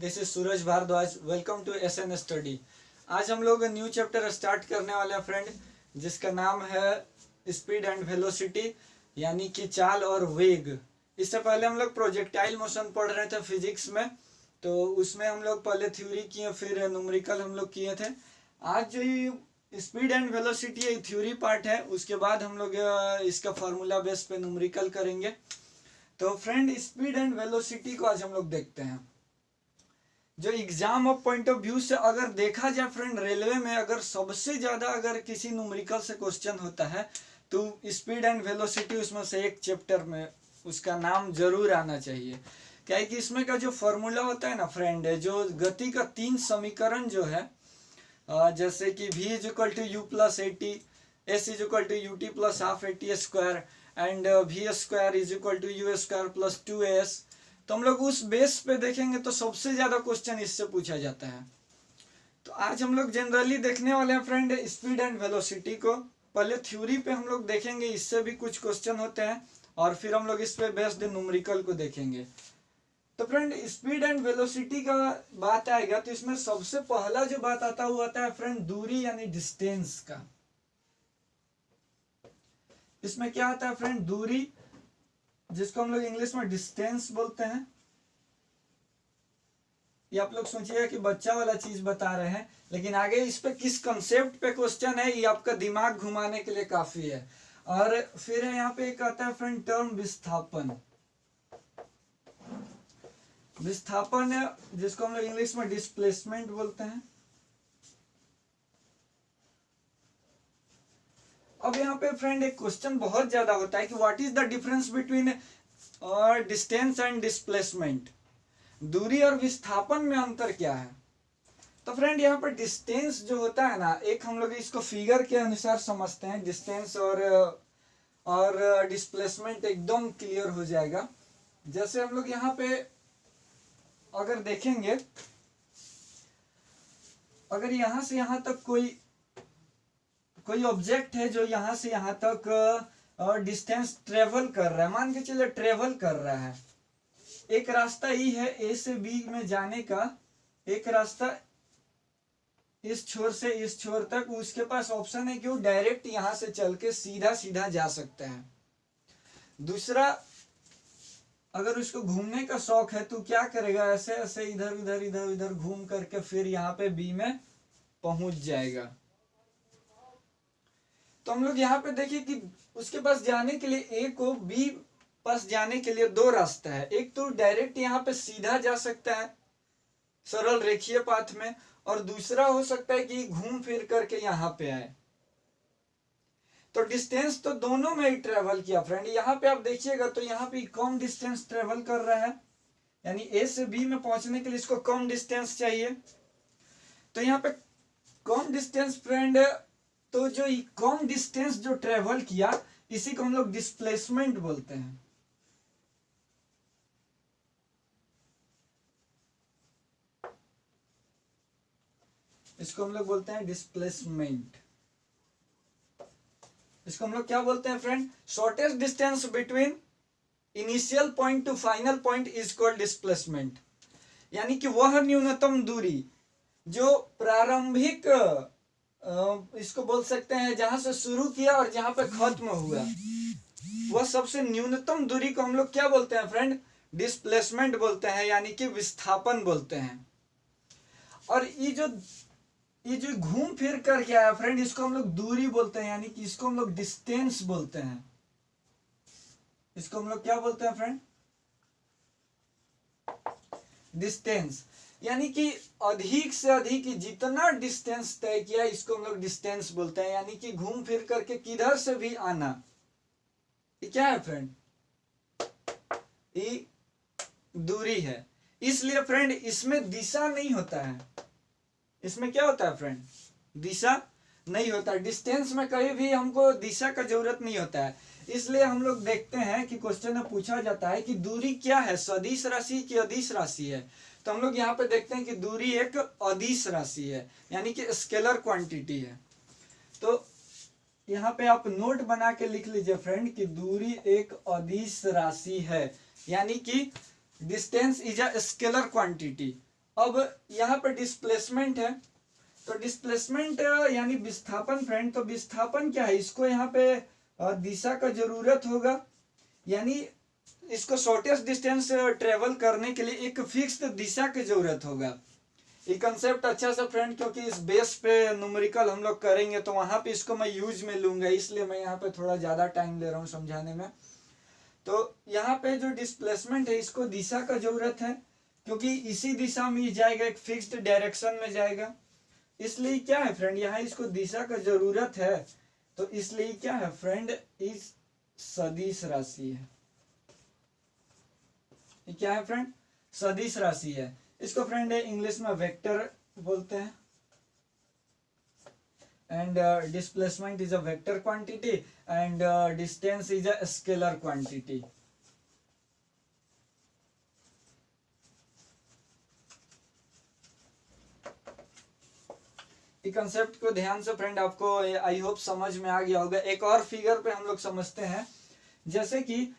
This is Suraj Bhardwaj. Welcome to SN study. आज हम लोग न्यू चैप्टर स्टार्ट करने वाले हैं फ्रेंड, जिसका नाम है स्पीड एंड वेलोसिटी, यानी कि चाल और वेग। इससे पहले हम लोग प्रोजेक्टाइल मोशन पढ़ रहे थे फिजिक्स में, तो उसमें हम लोग पहले थ्योरी किए, फिर न्यूमेरिकल हम लोग किए थे। आज जो ये स्पीड एंड वेलोसिटी ये थ्योरी पार्ट है, उसके बाद हम लोग इसका फार्मूला बेस पे न्यूमेरिकल करेंगे। तो फ्रेंड, स्पीड एंड वेलोसिटी को आज हम लोग देखते हैं। जो exam of point of view से अगर देखा जाए फ्रेंड, रेलवे में अगर सबसे ज्यादा अगर किसी न्यूमेरिकल से क्वेश्चन होता है तो स्पीड एंड वेलोसिटी उसमें से एक चैप्टर में उसका नाम जरूर आना चाहिए। क्या है कि इसमें का जो फॉर्मूला होता है ना फ्रेंड, जो गति का 3 समीकरण जो है, जैसे कि v is equal to u plus a t, s is equal to u t plus half a t square and v square is equal to u square plus 2as, तो हम लोग उस बेस पे देखेंगे तो सबसे ज्यादा क्वेश्चन इससे पूछा जाता है। तो आज हम लोग जनरली देखने वाले हैं फ्रेंड स्पीड एंड वेलोसिटी को। पहले थ्योरी पे हम लोग देखेंगे, इससे भी कुछ क्वेश्चन होते हैं, और फिर हम लोग इस पे बेस्ड न्यूमेरिकल को देखेंगे। तो फ्रेंड, स्पीड एंड वेलोसिटी का बात आएगा तो इसमें सबसे पहला जो बात आता है फ्रेंड, दूरी यानी डिस्टेंस का। इसमें क्या आता है फ्रेंड, दूरी, जिसको हम लोग इंग्लिश में डिस्टेंस बोलते हैं। ये आप लोग सोचिएगा कि बच्चा वाला चीज बता रहे हैं, लेकिन आगे इस पे किस कंसेप्ट पे क्वेश्चन है, ये आपका दिमाग घुमाने के लिए काफी है। और फिर है यहाँ पे एक आता है फ्रेंड टर्म विस्थापन। विस्थापन है जिसको हम लोग इंग्लिश में डिस्प्लेसमेंट बोलते हैं। अब यहाँ पे फ्रेंड एक क्वेश्चन बहुत ज्यादा होता है कि what is the difference between distance and displacement. दूरी और विस्थापन में अंतर क्या है। तो फ्रेंड, यहाँ पर डिस्टेंस जो होता है ना, एक हम लोग इसको फिगर के अनुसार समझते हैं। डिस्टेंस और डिस्प्लेसमेंट एकदम क्लियर हो जाएगा। जैसे हम लोग यहाँ पे अगर देखेंगे, अगर यहाँ से यहाँ तक कोई ऑब्जेक्ट है जो यहाँ से यहाँ तक डिस्टेंस ट्रेवल कर रहा है, मान के चलिए ट्रेवल कर रहा है। एक रास्ता ही है ए से बी में जाने का, एक रास्ता इस छोर से इस छोर तक। उसके पास ऑप्शन है कि वो डायरेक्ट यहाँ से चल के सीधा सीधा जा सकता है। दूसरा, अगर उसको घूमने का शौक है तो क्या करेगा, ऐसे ऐसे इधर उधर इधर उधर घूम करके फिर यहाँ पे बी में पहुंच जाएगा। तो हम लोग यहाँ पे देखिए कि उसके पास जाने के लिए, ए को बी पास जाने के लिए 2 रास्ता है। एक तो डायरेक्ट यहाँ पे सीधा जा सकता है सरल रेखीय पाथ में, और दूसरा हो सकता है कि घूम फिर करके यहाँ पे आए। तो डिस्टेंस तो दोनों में ही ट्रेवल किया फ्रेंड। यहाँ पे आप देखिएगा तो यहाँ पे कम डिस्टेंस ट्रेवल कर रहा है, यानी ए से बी में पहुंचने के लिए इसको कम डिस्टेंस चाहिए। तो यहाँ पे कम डिस्टेंस फ्रेंड, तो जो कम डिस्टेंस जो ट्रेवल किया, इसी को हम लोग डिस्प्लेसमेंट बोलते हैं। इसको हम लोग बोलते हैं डिस्प्लेसमेंट। इसको हम लोग क्या बोलते हैं friend, shortest distance between initial point two final point is called displacement. यानी कि वह न्यूनतम दूरी जो प्रारंभिक, इसको बोल सकते हैं जहां से शुरू किया और जहां पे खत्म हुआ, वह सबसे न्यूनतम दूरी को हम लोग क्या बोलते हैं फ्रेंड, डिस्प्लेसमेंट बोलते हैं, यानी कि विस्थापन बोलते हैं। और ये जो घूम फिर कर क्या है फ्रेंड, इसको हम लोग दूरी बोलते हैं, यानी कि इसको हम लोग डिस्टेंस बोलते हैं। इसको हम लोग क्या बोलते हैं फ्रेंड, डिस्टेंस। यानी कि अधिक से अधिक जितना डिस्टेंस तय किया, इसको हम लोग डिस्टेंस बोलते हैं। यानी कि घूम फिर करके किधर से भी आना, ये क्या है फ्रेंड, ये दूरी है। इसलिए फ्रेंड इसमें दिशा नहीं होता है। इसमें क्या होता है फ्रेंड, दिशा नहीं होता। डिस्टेंस में कहीं भी हमको दिशा का जरूरत नहीं होता है। इसलिए हम लोग देखते हैं कि क्वेश्चन में पूछा जाता है कि दूरी क्या है, सदिश राशि की अदिश राशि है। तो हम लोग यहाँ पे देखते हैं कि दूरी एक अदिश राशि है, यानी कि स्केलर क्वांटिटी है। तो यहाँ पे आप नोट बना के लिख लीजिए फ्रेंड कि दूरी एक अदिश राशि है, यानी कि distance is a scalar quantity. अब यहाँ पे डिस्प्लेसमेंट है, तो डिस्प्लेसमेंट यानी विस्थापन फ्रेंड, तो विस्थापन क्या है, इसको यहाँ पे दिशा का जरूरत होगा, यानी इसको शॉर्टेस्ट डिस्टेंस ट्रेवल करने के लिए एक फिक्स्ड दिशा की जरूरत होगा। ये कंसेप्ट अच्छा सा फ्रेंड, क्योंकि इस बेस पे न्यूमेरिकल हम लोग करेंगे तो वहां पे इसको मैं यूज में लूंगा, इसलिए मैं यहाँ पे थोड़ा ज्यादा टाइम ले रहा हूँ समझाने में। तो यहाँ पे जो डिस्प्लेसमेंट है इसको दिशा का जरूरत है, क्योंकि इसी दिशा में जाएगा, एक फिक्स्ड डायरेक्शन में जाएगा, इसलिए क्या है फ्रेंड, यहाँ इसको दिशा का जरूरत है, तो इसलिए क्या है फ्रेंड, इस सदिश राशि है। ये क्या है फ्रेंड, सदिश राशि है। इसको फ्रेंड इंग्लिश में वेक्टर बोलते हैं। And displacement is a vector quantity and distance is a scalar quantity. इस कंसेप्ट को ध्यान से फ्रेंड आपको आई होप समझ में आ गया होगा। एक और फिगर पे हम लोग समझते हैं, जैसे कि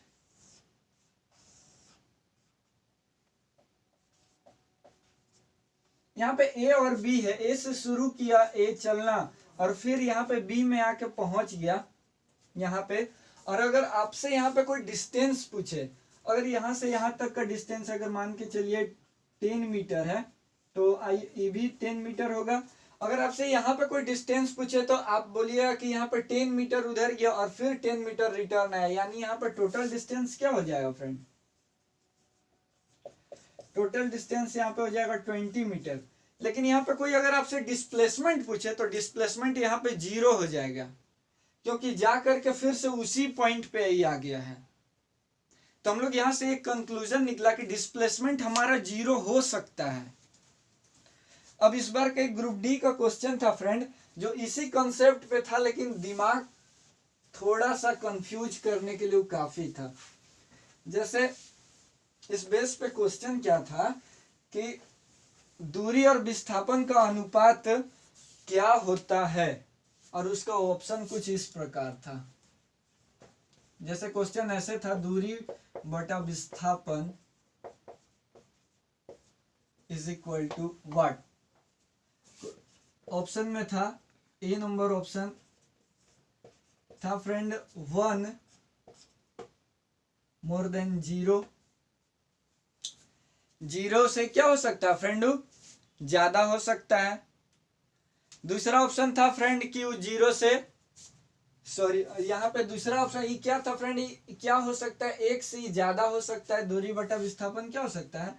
यहाँ पे ए और बी है, ए से शुरू किया ए चलना और फिर यहाँ पे बी में आके पहुंच गया यहाँ पे। और अगर आपसे यहाँ पे कोई डिस्टेंस पूछे, अगर यहाँ से यहाँ तक का डिस्टेंस अगर मान के चलिए 10 मीटर है, तो ये भी 10 मीटर होगा। अगर आपसे यहाँ पे कोई डिस्टेंस पूछे तो आप बोलिएगा कि यहाँ पे 10 मीटर उधर गया और फिर 10 मीटर रिटर्न आया, यानी यहाँ पे टोटल डिस्टेंस क्या हो जाएगा फ्रेंड, टोटल डिस्टेंस यहाँ पे हो जाएगा 20 मीटर। लेकिन यहाँ पे कोई अगर आपसे डिस्प्लेसमेंट पूछे तो डिस्प्लेसमेंट यहाँ पे 0 हो जाएगा, क्योंकि जा करके फिर से उसी पॉइंट पे ही आ गया है। तो हम लोग यहाँ से एक कंक्लूजन निकला कि डिस्प्लेसमेंट हमारा 0 हो सकता है। अब इस बार का ग्रुप डी का क्वेश्चन था फ्रेंड, जो इसी कंसेप्ट पे था, लेकिन दिमाग थोड़ा सा कंफ्यूज करने के लिए काफी था। जैसे इस बेस पे क्वेश्चन क्या था कि दूरी और विस्थापन का अनुपात क्या होता है, और उसका ऑप्शन कुछ इस प्रकार था। जैसे क्वेश्चन ऐसे था, दूरी बटा विस्थापन is equal to what. Option में था, ए नंबर ऑप्शन था फ्रेंड 1 मोर देन 0। 0 से क्या हो सकता है फ्रेंड, ज्यादा हो सकता है। दूसरा ऑप्शन था फ्रेंड कि 0 से, सॉरी यहाँ पे दूसरा ऑप्शन ये क्या था फ्रेंड, क्या हो सकता है, 1 से ज्यादा हो सकता है। दूरी बटा विस्थापन क्या हो सकता है,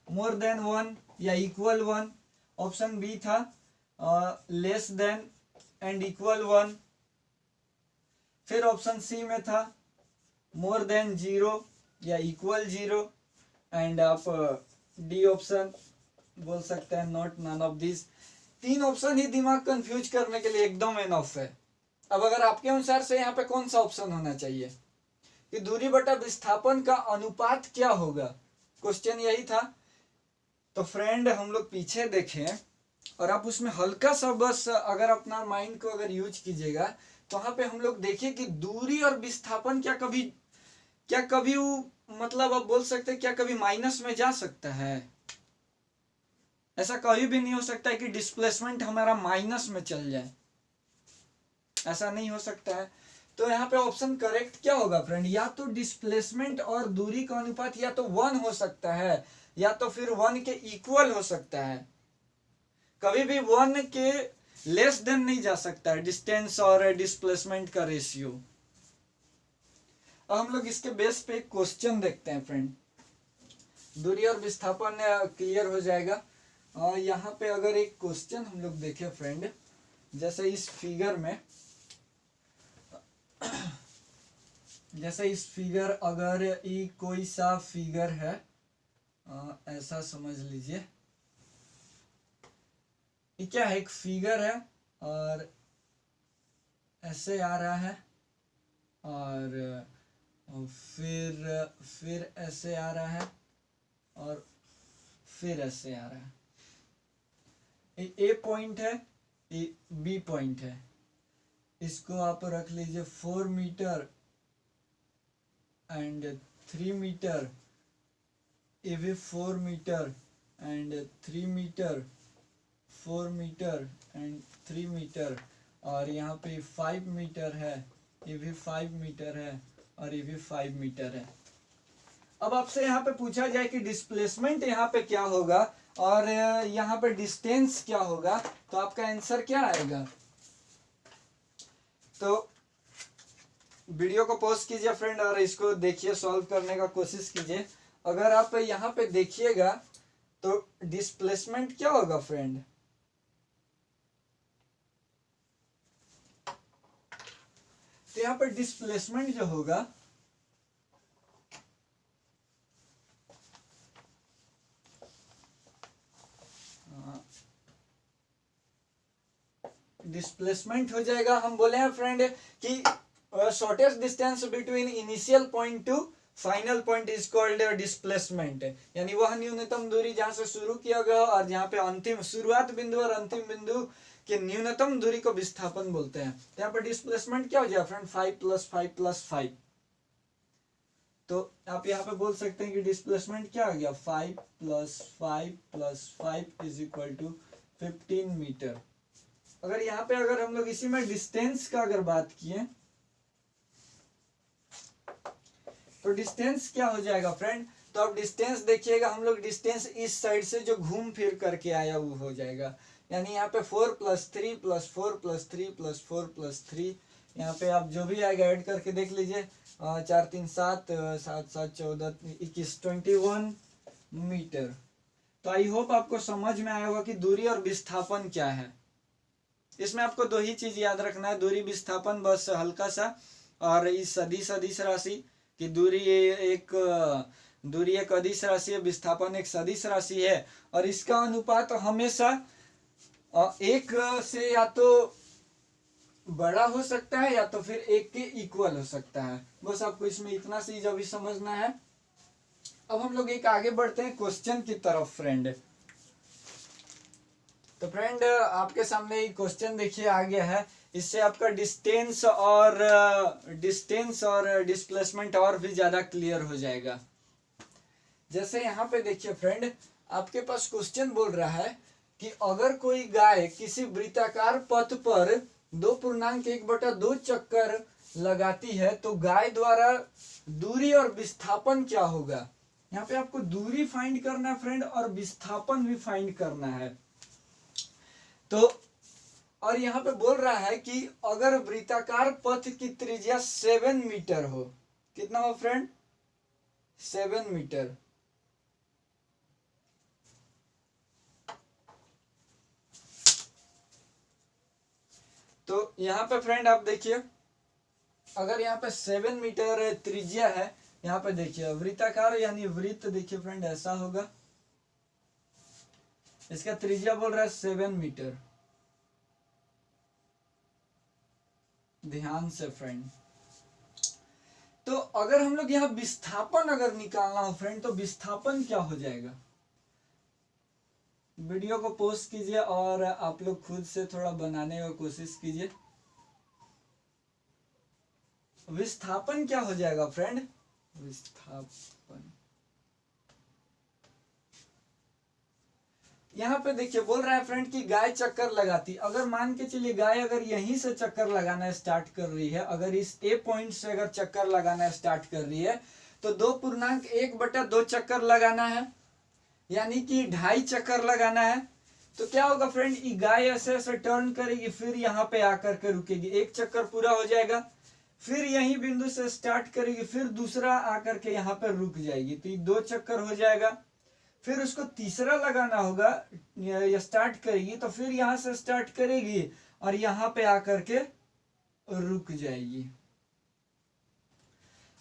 मोर देन 1 या इक्वल 1। ऑप्शन बी था लेस देन एंड इक्वल 1। फिर ऑप्शन सी में था मोर देन 0 या इक्वल 0, एंड आप डी ऑप्शन बोल सकते हैं not none of this. 3 option ही दिमाग कंफ्यूज करने के लिए एकदम एनफ है। अब अगर आपके अनुसार से यहाँ पे कौन सा ऑप्शन होना चाहिए कि दूरी बटा विस्थापन का अनुपात क्या होगा, क्वेश्चन यही था। तो फ्रेंड हम लोग पीछे देखें और आप उसमें हल्का सा बस अगर अपना माइंड को अगर यूज कीजिएगा, तो वहां पे हम लोग देखिए कि दूरी और विस्थापन क्या कभी मतलब आप बोल सकते हैं क्या कभी माइनस में जा सकता है। ऐसा कभी भी नहीं हो सकता है कि डिस्प्लेसमेंट हमारा माइनस में चल जाए, ऐसा नहीं हो सकता है। तो यहाँ पे ऑप्शन करेक्ट क्या होगा फ्रेंड, या तो डिस्प्लेसमेंट और दूरी का अनुपात या तो 1 हो सकता है, या तो फिर 1 के इक्वल हो सकता है। कभी भी 1 के लेस देन नहीं जा सकता है डिस्टेंस और डिस्प्लेसमेंट का रेशियो। अब हम लोग इसके बेस पे एक क्वेश्चन देखते हैं फ्रेंड। दूरी और विस्थापन क्लियर हो जाएगा। और यहाँ पे अगर एक क्वेश्चन हम लोग देखें फ्रेंड, जैसे इस फिगर में, जैसे इस फिगर अगर ये कोई सा फिगर है, ऐसा समझ लीजिए ये क्या है, एक फिगर है और ऐसे आ रहा है और फिर ऐसे आ रहा है और फिर ऐसे आ रहा है। ए पॉइंट है, ए बी पॉइंट है। इसको आप रख लीजिए 4 मीटर एंड 3 मीटर, ये भी 4 metre and 3 metre, 4 metre and 3 metre, और यहाँ पे 5 मीटर है, ये भी 5 मीटर है और ये भी 5 मीटर है। अब आपसे यहाँ पे पूछा जाए कि डिस्प्लेसमेंट यहाँ पे क्या होगा और यहाँ पे डिस्टेंस क्या होगा, तो आपका आंसर क्या आएगा? तो वीडियो को पॉज कीजिए फ्रेंड और इसको देखिए, सॉल्व करने का कोशिश कीजिए। अगर आप यहाँ पे देखिएगा तो डिस्प्लेसमेंट क्या होगा फ्रेंड? तो यहाँ पर डिस्प्लेसमेंट जो होगा डिस्प्लेसमेंट हो जाएगा, हम बोले हैं फ्रेंड कि shortest distance between initial point two final point is called displacement, यानी वह न्यूनतम दूरी जहां से शुरू किया गया और जहां पे अंतिम शुरुआत बिंदु और अंतिम बिंदु के न्यूनतम दूरी को विस्थापन बोलते हैं। तो यहाँ पर डिस्प्लेसमेंट क्या हो जाएगा फ्रेंड? 5 + 5 + 5। तो आप यहाँ पे बोल सकते हैं कि डिस्प्लेसमेंट क्या हो गया? 5 + 5 + 5 = 15 मीटर। अगर यहाँ पे अगर हम लोग इसी में डिस्टेंस का अगर बात किए तो डिस्टेंस क्या हो जाएगा फ्रेंड? तो अब डिस्टेंस देखिएगा, हम लोग डिस्टेंस इस साइड से जो घूम फिर करके आया वो हो जाएगा, यानी यहाँ पे 4 + 3 + 4 + 3 + 4 + 3, यहाँ पे आप जो भी आएगा ऐड करके देख लीजिए। 4 3 7 7 7 14 21 21 मीटर। तो आई होप आपको समझ में आया होगा कि दूरी और विस्थापन क्या है। इसमें आपको दो ही चीज याद रखना है, दूरी विस्थापन बस हल्का सा, और इस सदिश राशि की दूरी एक अदिश राशि है, विस्थापन एक सदिश राशि है, और इसका अनुपात हमेशा एक से या तो बड़ा हो सकता है या तो फिर एक के इक्वल हो सकता है। बस आपको इसमें इतना चीज अभी समझना है। अब हम लोग एक आगे बढ़ते हैं क्वेश्चन की तरफ फ्रेंड। तो फ्रेंड आपके सामने एक क्वेश्चन देखिए आ गया है, इससे आपका डिस्टेंस और डिस्प्लेसमेंट और भी ज्यादा क्लियर हो जाएगा। जैसे यहाँ पे देखिए फ्रेंड, आपके पास क्वेश्चन बोल रहा है कि अगर कोई गाय किसी वृत्ताकार पथ पर 2.1/2 चक्कर लगाती है तो गाय द्वारा दूरी और विस्थापन क्या होगा? यहाँ पे आपको दूरी फाइंड करना है फ्रेंड और विस्थापन भी फाइंड करना है। तो और यहाँ पे बोल रहा है कि अगर वृत्ताकार पथ की त्रिज्या 7 मीटर हो, कितना हो फ्रेंड? 7 मीटर। तो यहाँ पे फ्रेंड आप देखिए, अगर यहाँ पे 7 मीटर त्रिज्या है, यहाँ पे देखिए वृत्ताकार यानी वृत्त देखिए फ्रेंड ऐसा होगा, इसका त्रिज्या बोल रहा है 7 मीटर। ध्यान से फ्रेंड, तो अगर हम लोग यहाँ विस्थापन अगर निकालना हो फ्रेंड, तो विस्थापन क्या हो जाएगा? वीडियो को पॉज कीजिए और आप लोग खुद से थोड़ा बनाने की कोशिश कीजिए। विस्थापन क्या हो जाएगा फ्रेंड? विस्थापन यहाँ पे देखिए बोल रहा है फ्रेंड कि गाय चक्कर लगाती, अगर मान के चलिए गाय अगर यहीं से चक्कर लगाना स्टार्ट कर रही है, अगर इस ए पॉइंट से अगर चक्कर लगाना स्टार्ट कर रही है तो 2.1/2 चक्कर लगाना है, यानी कि 2.5 चक्कर लगाना है। तो क्या होगा फ्रेंड, ये गाय ऐसे ऐसे टर्न करेगी, फिर यहाँ पे आकर के रुकेगी, एक चक्कर पूरा हो जाएगा, फिर यही बिंदु से स्टार्ट करेगी, फिर दूसरा आकर के यहाँ पर रुक जाएगी, तो ये 2 चक्कर हो जाएगा। फिर उसको तीसरा लगाना होगा, ये स्टार्ट करेगी तो फिर यहां से स्टार्ट करेगी और यहाँ पे आकर के रुक जाएगी।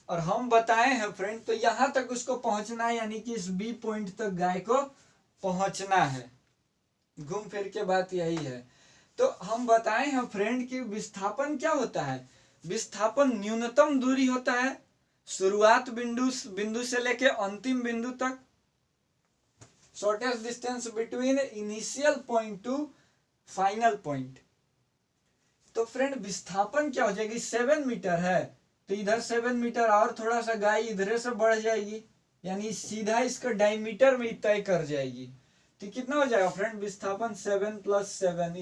और हम बताए हैं फ्रेंड, तो यहां तक उसको पहुंचना है, यानी कि इस बी पॉइंट तक गाय को पहुंचना है। घूम फिर के बात यही है। तो हम बताए हैं फ्रेंड कि विस्थापन क्या होता है? विस्थापन न्यूनतम दूरी होता है शुरुआत बिंदु से लेके अंतिम बिंदु तक, shortest distance between initial point two final point. तो फ्रेंड विस्थापन क्या हो जाएगी? 7 मीटर है तो इधर 7 मीटर और थोड़ा सा गाय इधर से बढ़ जाएगी, यानी सीधा इसका डायमीटर में तय कर जाएगी। तो कितना हो जाएगा फ्रेंड, विस्थापन 7 + 7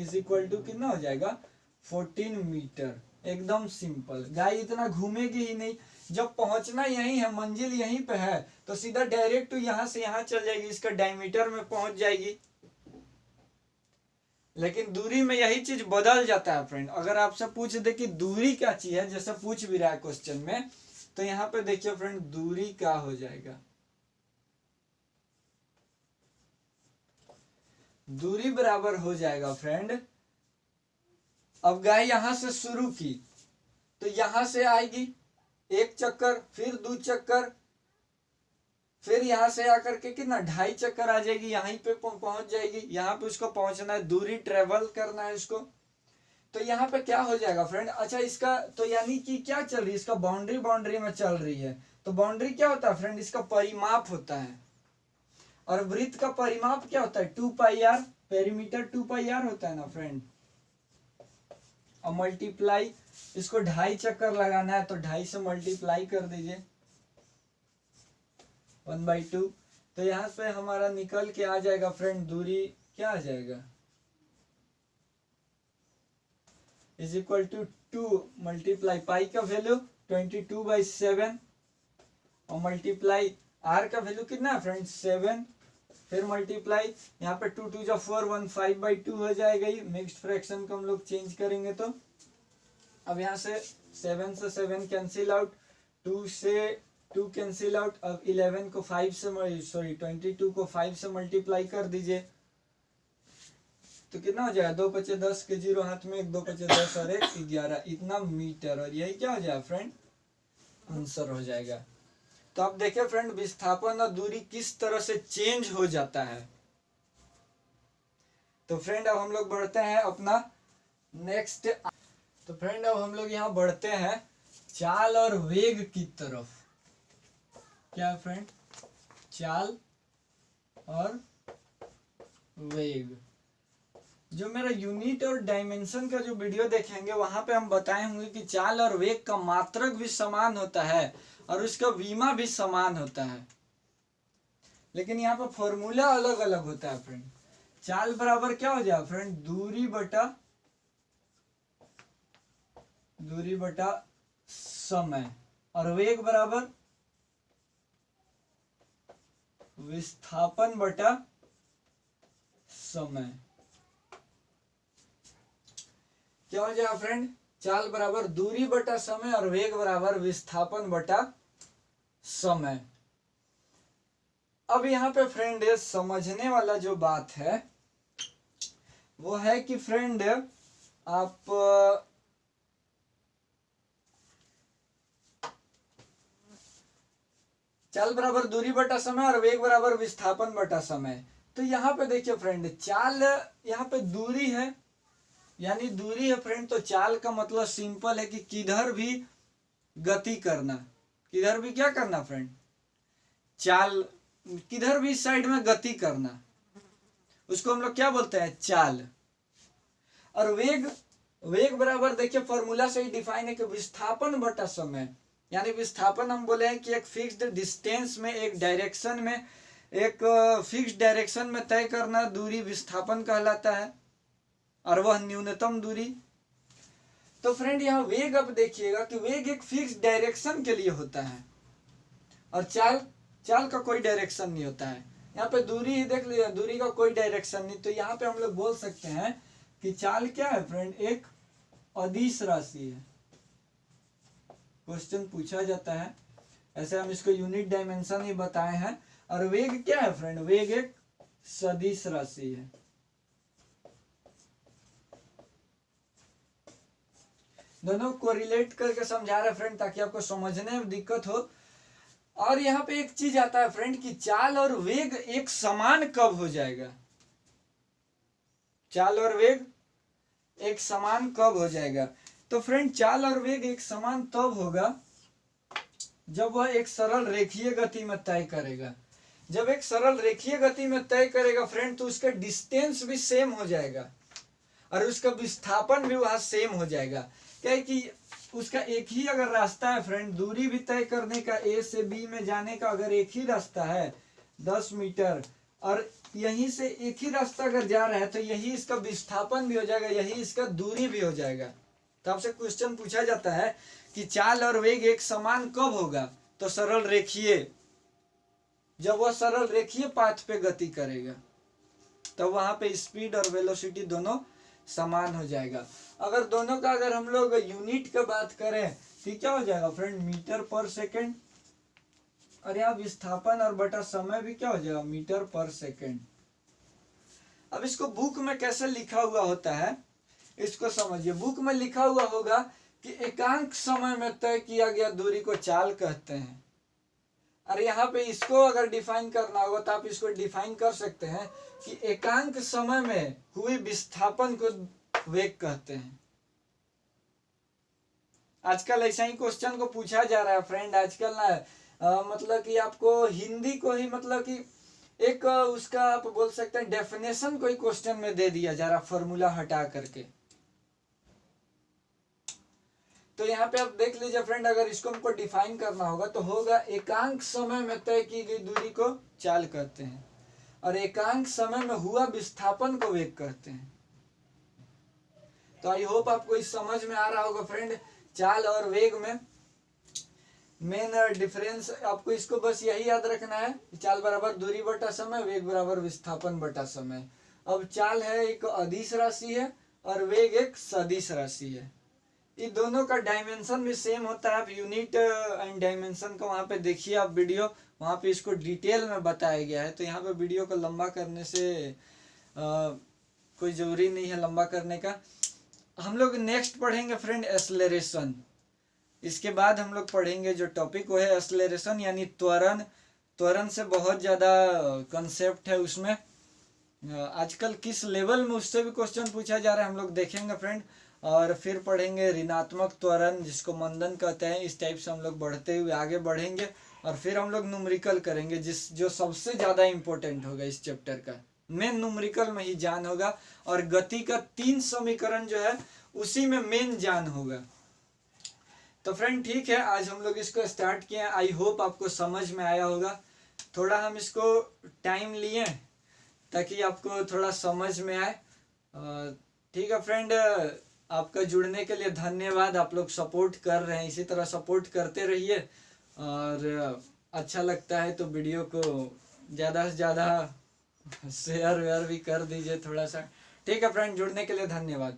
= कितना हो जाएगा, 14 मीटर। एकदम सिंपल, गाय इतना घूमेगी ही नहीं, जब पहुंचना यही है, मंजिल यहीं पे है, तो सीधा डायरेक्ट यहाँ से यहाँ चल जाएगी, इसका डायमीटर में पहुंच जाएगी। लेकिन दूरी में यही चीज बदल जाता है फ्रेंड। अगर आपसे पूछ दे कि दूरी क्या चीज है, जैसे पूछ भी रहा है क्वेश्चन में, तो यहाँ पे देखिए फ्रेंड, दूरी क्या हो जाएगा, दूरी बराबर हो जाएगा फ्रेंड, अब गाय यहां से शुरू की तो यहां से आएगी 1 चक्कर, फिर 2 चक्कर, फिर यहां से आकर के कितना 2.5 चक्कर आ जाएगी, यहीं पे पहुंच जाएगी, यहाँ पे उसको पहुंचना है, दूरी ट्रेवल करना है उसको। तो यहाँ पे क्या हो जाएगा फ्रेंड, अच्छा इसका तो यानी कि क्या चल रही है, इसका बाउंड्री में चल रही है, तो बाउंड्री क्या होता है फ्रेंड, इसका परिमाप होता है। और वृत्त का परिमाप क्या होता है, 2πr, पेरीमीटर 2πr होता है ना फ्रेंड। और मल्टीप्लाई, इसको 2.5 चक्कर लगाना है, तो 2.5 से मल्टीप्लाई कर दीजिए 1/2। तो यहाँ पे हमारा निकल के आ जाएगा फ्रेंड, दूरी क्या आ जाएगा, = 2 मल्टीप्लाई पाई का वैल्यू 22/7 और मल्टीप्लाई आर का वैल्यू कितना है फ्रेंड, 7, फिर मल्टीप्लाई यहाँ पे 2 2 4 15/2 हो जाएगा। ये मिक्स्ड फ्रैक्शन को हम लोग चेंज करेंगे तो अब यहाँ से 7 से 7 कैंसिल आउट, 2 से 2 कैंसिल आउट। अब 11 को 5 से 22 को 5 से मल्टीप्लाई कर दीजिए, तो कितना हो जाएगा, 2 × 5 = 10 के 0 हाथ में, 1 2 × 5 = 10 और 1 11, इतना मीटर। और यही क्या हो जाएगा फ्रेंड, आंसर हो जाएगा। तो अब देखिए फ्रेंड, विस्थापन और दूरी किस तरह से चेंज हो जाता है। तो फ्रेंड अब हम लोग बढ़ते हैं अपना नेक्स्ट। तो फ्रेंड अब हम लोग यहाँ बढ़ते हैं चाल और वेग की तरफ। क्या फ्रेंड, चाल और वेग। जो मेरा यूनिट और डायमेंशन का जो वीडियो देखेंगे वहां पे हम बताए होंगे कि चाल और वेग का मात्रक भी समान होता है और उसका विमा भी समान होता है, लेकिन यहाँ पर फॉर्मूला अलग अलग होता है फ्रेंड। चाल बराबर क्या हो जाएगा फ्रेंड, दूरी बटा समय, और वेग बराबर विस्थापन बटा समय। क्या हो जाएगा फ्रेंड, चाल बराबर दूरी बटा समय और वेग बराबर विस्थापन बटा समय। अब यहाँ पे फ्रेंड समझने वाला जो बात है वो है कि फ्रेंड आप चाल बराबर दूरी बटा समय और वेग बराबर विस्थापन बटा समय। तो यहाँ पे देखिए फ्रेंड, चाल यहाँ पे दूरी है, यानी दूरी है फ्रेंड, तो चाल का मतलब सिंपल है कि किधर भी गति करना, किधर भी क्या करना फ्रेंड, चाल, किधर भी साइड में गति करना, उसको हम लोग क्या बोलते हैं, चाल। और वेग बराबर देखिए फॉर्मूला से ही डिफाइन है कि विस्थापन बटा समय, यानी विस्थापन हम बोले हैं कि एक फिक्स्ड डिस्टेंस में, एक डायरेक्शन में, एक फिक्स्ड डायरेक्शन में तय करना दूरी विस्थापन कहलाता है, और वह न्यूनतम दूरी। तो फ्रेंड यहाँ वेग अब देखिएगा कि वेग एक फिक्स डायरेक्शन के लिए होता है और चाल का कोई डायरेक्शन नहीं होता है। यहाँ पे दूरी ही देख लीजिए, दूरी का कोई डायरेक्शन नहीं, तो यहाँ पे हम लोग बोल सकते हैं कि चाल क्या है फ्रेंड, एक अदिश राशि है। क्वेश्चन पूछा जाता है, ऐसे हम इसको यूनिट डायमेंशन ही बताए हैं। और वेग क्या है फ्रेंड, वेग एक सदिश राशि है। दोनों को रिलेट करके समझा रहे फ्रेंड ताकि आपको समझने में दिक्कत हो। और यहाँ पे एक चीज आता है फ्रेंड कि चाल और वेग एक समान कब हो जाएगा, चाल और वेग एक समान कब हो जाएगा। तो फ्रेंड चाल और वेग एक समान तब होगा जब वह एक सरल रेखीय गति में तय करेगा। जब एक सरल रेखीय गति में तय करेगा फ्रेंड, तो उसका डिस्टेंस भी सेम हो जाएगा और उसका विस्थापन भी वहां सेम हो जाएगा। क्या है कि उसका एक ही अगर रास्ता है फ्रेंड, दूरी भी तय करने का, ए से बी में जाने का अगर एक ही रास्ता है 10 मीटर, और यहीं से एक ही रास्ता अगर जा रहा है तो यही इसका विस्थापन भी हो जाएगा, यही इसका दूरी भी हो जाएगा। तो आपसे क्वेश्चन पूछा जाता है कि चाल और वेग एक समान कब होगा, तो सरल रेखीय, जब वह सरल रेखीय पाथ पे गति करेगा तो वहां पे स्पीड और वेलोसिटी दोनों समान हो जाएगा। अगर दोनों का अगर हम लोग यूनिट का बात करें तो क्या हो जाएगा फ्रेंड, मीटर पर सेकेंड, और यहाँ विस्थापन और बटा समय भी क्या हो जाएगा, मीटर पर सेकेंड। अब इसको बुक में कैसे लिखा हुआ होता है इसको समझिए। बुक में लिखा हुआ होगा कि एकांक समय में तय किया गया दूरी को चाल कहते हैं। और यहाँ पे इसको अगर डिफाइन करना होगा तो आप इसको डिफाइन कर सकते हैं कि एकांक समय में हुए विस्थापन को वेग कहते हैं। आजकल ऐसा ही क्वेश्चन को पूछा जा रहा है फ्रेंड। आजकल ना मतलब कि आपको हिंदी को ही मतलब कि एक उसका आप बोल सकते हैं डेफिनेशन कोई क्वेश्चन में दे दिया जा रहा, फॉर्मूला हटा करके। तो यहाँ पे आप देख लीजिए फ्रेंड, अगर इसको हमको डिफाइन करना होगा तो होगा एकांक समय में तय की गई दूरी को चाल कहते हैं और एकांक समय में हुआ विस्थापन को वेग कहते हैं। तो आई होप आपको इस समझ में आ रहा होगा फ्रेंड। चाल और वेग में मेन डिफरेंस आपको इसको बस यही याद रखना है, चाल बराबर दूरी बटा समय, वेग बराबर विस्थापन बटा समय। अब चाल है एक अदिश राशि है और वेग एक सदिश राशि है। ये दोनों का डायमेंशन भी सेम होता है। आप यूनिट एंड डायमेंशन को वहाँ पे देखिए, आप वीडियो वहाँ पे इसको डिटेल में बताया गया है। तो यहाँ पे वीडियो को लंबा करने से कोई ज़रूरी नहीं है लंबा करने का। हम लोग नेक्स्ट पढ़ेंगे फ्रेंड एक्सेलरेशन। इसके बाद हम लोग पढ़ेंगे जो टॉपिक वो है एक्सेलरेशन यानी त्वरण। त्वरण से बहुत ज़्यादा कंसेप्ट है उसमें, आजकल किस लेवल में उससे भी क्वेश्चन पूछा जा रहा है हम लोग देखेंगे फ्रेंड। और फिर पढ़ेंगे ऋणात्मक त्वरण जिसको मंदन कहते हैं। इस टाइप से हम लोग बढ़ते हुए आगे बढ़ेंगे और फिर हम लोग न्यूमेरिकल करेंगे जो सबसे ज़्यादा इम्पोर्टेंट होगा इस चैप्टर का। मेन न्यूमेरिकल में ही जान होगा और गति का 3 समीकरण जो है उसी में मेन जान होगा। तो फ्रेंड ठीक है, आज हम लोग इसको स्टार्ट किए। आई होप आपको समझ में आया होगा। थोड़ा हम इसको टाइम लिए ताकि आपको थोड़ा समझ में आए। ठीक है फ्रेंड, आपका जुड़ने के लिए धन्यवाद। आप लोग सपोर्ट कर रहे हैं, इसी तरह सपोर्ट करते रहिए। और अच्छा लगता है तो वीडियो को ज़्यादा से ज़्यादा शेयर वेयर भी कर दीजिए थोड़ा सा। ठीक है फ्रेंड, जुड़ने के लिए धन्यवाद।